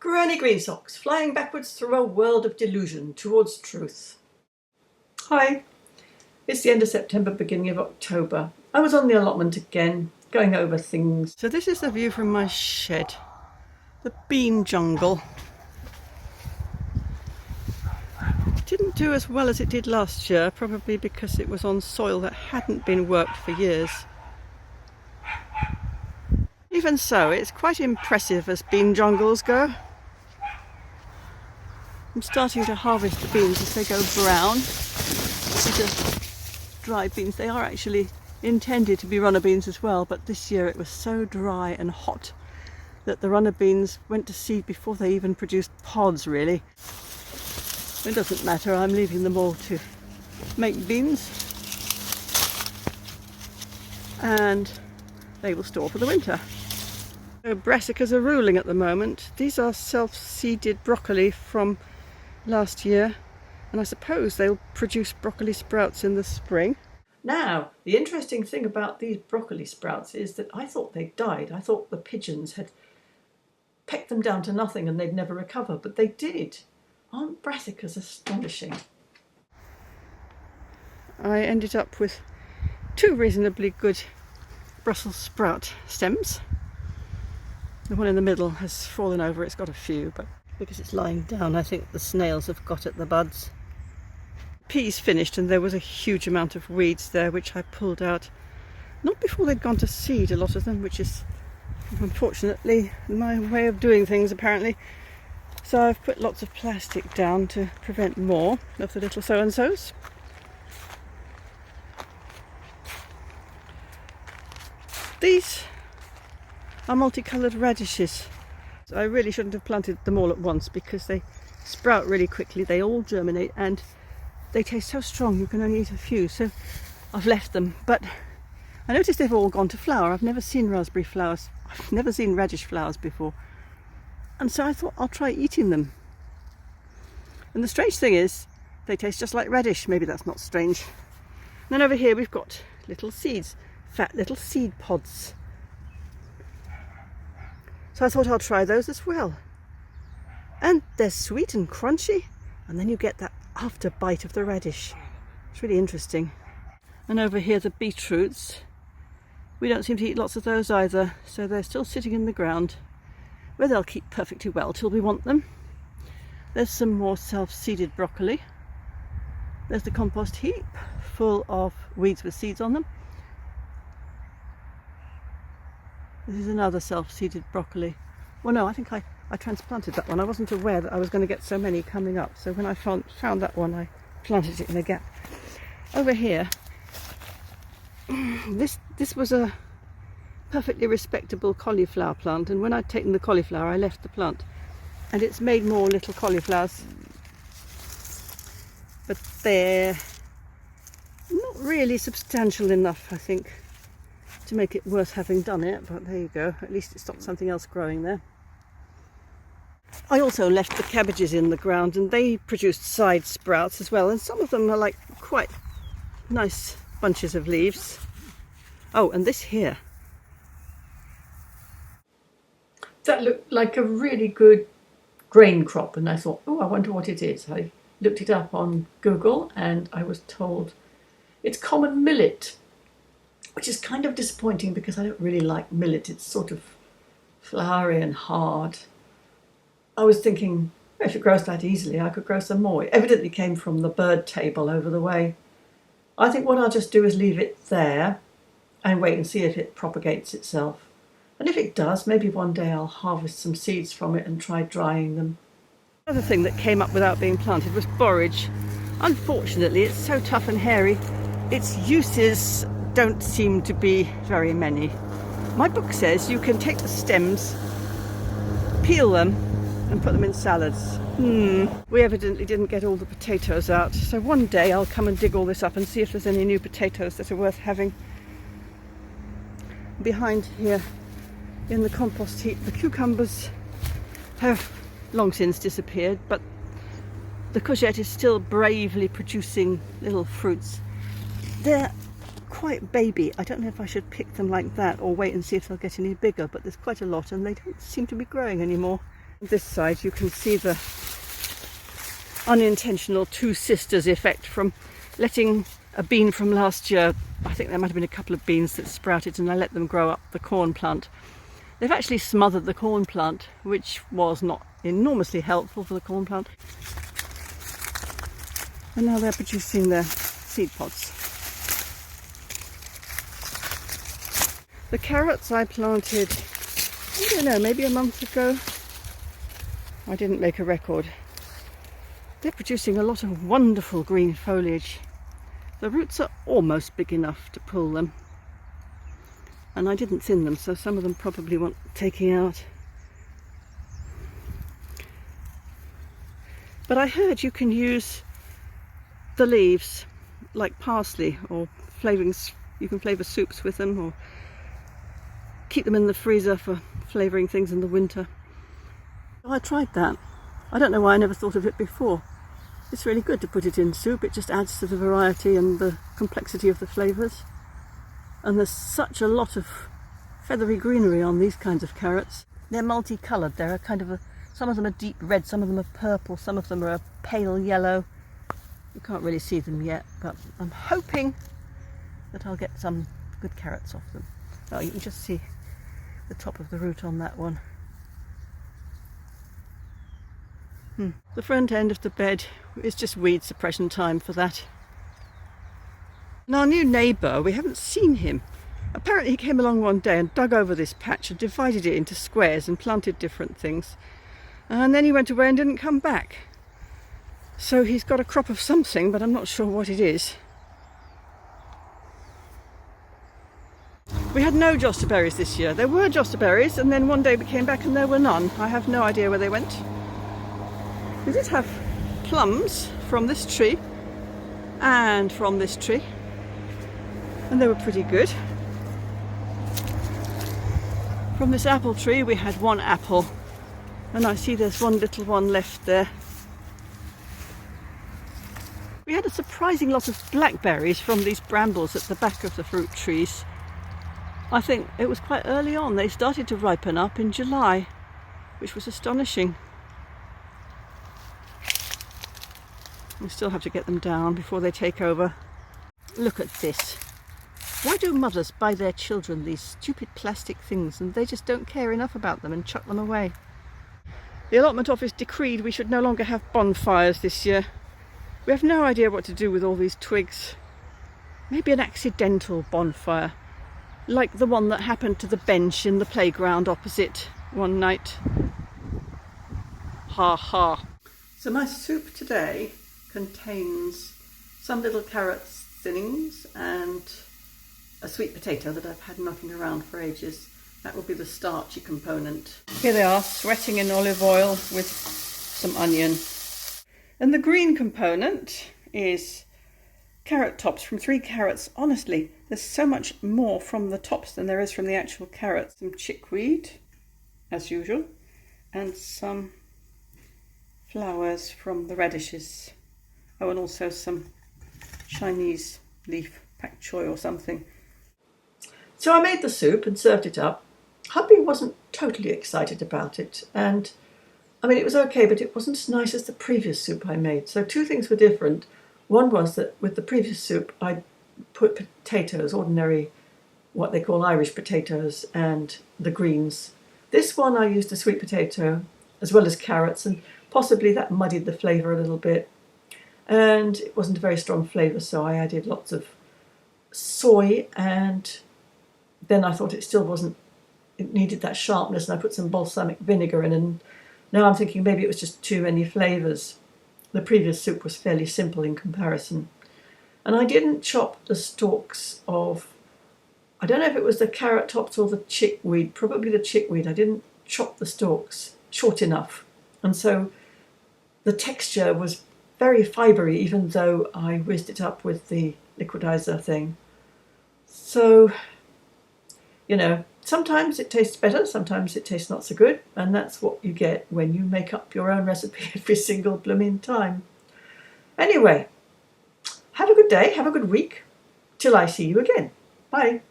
Granny Greensocks, flying backwards through a world of delusion towards truth. Hi, it's the end of September, beginning of October. I was on the allotment again, going over things. So this is the view from my shed. The bean jungle. Didn't do as well as it did last year, probably because it was on soil that hadn't been worked for years. Even so, it's quite impressive as bean jungles go. I'm starting to harvest the beans as they go brown. These are dry beans. They are actually intended to be runner beans as well, but this year it was so dry and hot that the runner beans went to seed before they even produced pods, really. It doesn't matter, I'm leaving them all to make beans, and they will store for the winter. So brassicas are ruling at the moment. These are self-seeded broccoli from last year, and I suppose they'll produce broccoli sprouts in the spring. Now, the interesting thing about these broccoli sprouts is that I thought they died. I thought the pigeons had pecked them down to nothing and they'd never recover, but they did. Aren't brassicas astonishing? I ended up with two reasonably good Brussels sprout stems. The one in the middle has fallen over. It's got a few, but because it's lying down, I think the snails have got at the buds. Peas finished, and there was a huge amount of weeds there, which I pulled out. Not before they'd gone to seed, a lot of them, which is unfortunately my way of doing things, apparently. So I've put lots of plastic down to prevent more of the little so-and-sos. These are multicoloured radishes. I really shouldn't have planted them all at once because they sprout really quickly, they all germinate, and they taste so strong you can only eat a few, so I've left them. But I noticed they've all gone to flower. I've never seen raspberry flowers, I've never seen radish flowers before, and so I thought I'll try eating them. And the strange thing is they taste just like radish. Maybe that's not strange. And then over here we've got little seeds, fat little seed pods. So I thought I'll try those as well. And they're sweet and crunchy, and then you get that after bite of the radish. It's really interesting. And over here the beetroots. We don't seem to eat lots of those either, so they're still sitting in the ground, where they'll keep perfectly well till we want them. There's some more self-seeded broccoli. There's the compost heap full of weeds with seeds on them. This is another self-seeded broccoli. Well, no, I think I transplanted that one. I wasn't aware that I was going to get so many coming up. So when I found that one, I planted it in a gap. Over here, this was a perfectly respectable cauliflower plant. And when I'd taken the cauliflower, I left the plant. And it's made more little cauliflowers. But they're not really substantial enough, I think, to make it worth having done it, but there you go. At least it stopped something else growing there. I also left the cabbages in the ground, and they produced side sprouts as well, and some of them are like quite nice bunches of leaves. Oh, and this here. That looked like a really good grain crop, and I thought, oh, I wonder what it is. I looked it up on Google and I was told it's common millet, which is kind of disappointing because I don't really like millet. It's sort of floury and hard. I was thinking, if it grows that easily, I could grow some more. It evidently came from the bird table over the way. I think what I'll just do is leave it there and wait and see if it propagates itself. And if it does, maybe one day I'll harvest some seeds from it and try drying them. Another thing that came up without being planted was borage. Unfortunately, it's so tough and hairy. Its uses don't seem to be very many. My book says you can take the stems, peel them, and put them in salads. We evidently didn't get all the potatoes out, so one day I'll come and dig all this up and see if there's any new potatoes that are worth having. Behind here in the compost heap, the cucumbers have long since disappeared, but the courgette is still bravely producing little fruits. They're quite baby. I don't know if I should pick them like that or wait and see if they'll get any bigger, but there's quite a lot and they don't seem to be growing anymore. This side you can see the unintentional two sisters effect from letting a bean from last year. I think there might have been a couple of beans that sprouted and I let them grow up the corn plant. They've actually smothered the corn plant, which was not enormously helpful for the corn plant. And now they're producing their seed pods. The carrots I planted, I don't know, maybe a month ago. I didn't make a record. They're producing a lot of wonderful green foliage. The roots are almost big enough to pull them. And I didn't thin them, so some of them probably want taking out. But I heard you can use the leaves like parsley or flavourings. You can flavour soups with them or keep them in the freezer for flavouring things in the winter. I tried that. I don't know why I never thought of it before. It's really good to put it in soup. It just adds to the variety and the complexity of the flavours. And there's such a lot of feathery greenery on these kinds of carrots. They're multicoloured. They're some of them are deep red, some of them are purple, some of them are a pale yellow. You can't really see them yet, but I'm hoping that I'll get some good carrots off them. Oh, you can just see the top of the root on that one. The front end of the bed is just weed suppression time for that. And our new neighbour, we haven't seen him. Apparently he came along one day and dug over this patch and divided it into squares and planted different things. And then he went away and didn't come back. So he's got a crop of something, but I'm not sure what it is. We had no joster berries this year. There were joster berries, and then one day we came back and there were none. I have no idea where they went. We did have plums from this tree and from this tree, and they were pretty good. From this apple tree we had one apple, and I see there's one little one left there. We had a surprising lot of blackberries from these brambles at the back of the fruit trees. I think it was quite early on. They started to ripen up in July, which was astonishing. We still have to get them down before they take over. Look at this. Why do mothers buy their children these stupid plastic things and they just don't care enough about them and chuck them away? The allotment office decreed we should no longer have bonfires this year. We have no idea what to do with all these twigs. Maybe an accidental bonfire, like the one that happened to the bench in the playground opposite one night. Ha ha. So my soup today contains some little carrot thinnings and a sweet potato that I've had knocking around for ages. That will be the starchy component. Here they are, sweating in olive oil with some onion. And the green component is carrot tops from 3 carrots. Honestly, there's so much more from the tops than there is from the actual carrots. Some chickweed, as usual, and some flowers from the radishes. Oh, and also some Chinese leaf pak choy or something. So I made the soup and served it up. Hubby wasn't totally excited about it, and I mean it was okay, but it wasn't as nice as the previous soup I made. So 2 things were different. One was that with the previous soup I put potatoes, ordinary what they call Irish potatoes, and the greens. This one I used a sweet potato as well as carrots, and possibly that muddied the flavour a little bit. And it wasn't a very strong flavour, so I added lots of soy, and then I thought it needed that sharpness, and I put some balsamic vinegar in, and now I'm thinking maybe it was just too many flavours. The previous soup was fairly simple in comparison. And I didn't chop the stalks of, I don't know if it was the carrot tops or the chickweed, probably the chickweed. I didn't chop the stalks short enough. And so the texture was very fibery, even though I whizzed it up with the liquidizer thing. So, you know, sometimes it tastes better, sometimes it tastes not so good, and that's what you get when you make up your own recipe every single blooming time. Anyway, have a good day, have a good week, till I see you again. Bye.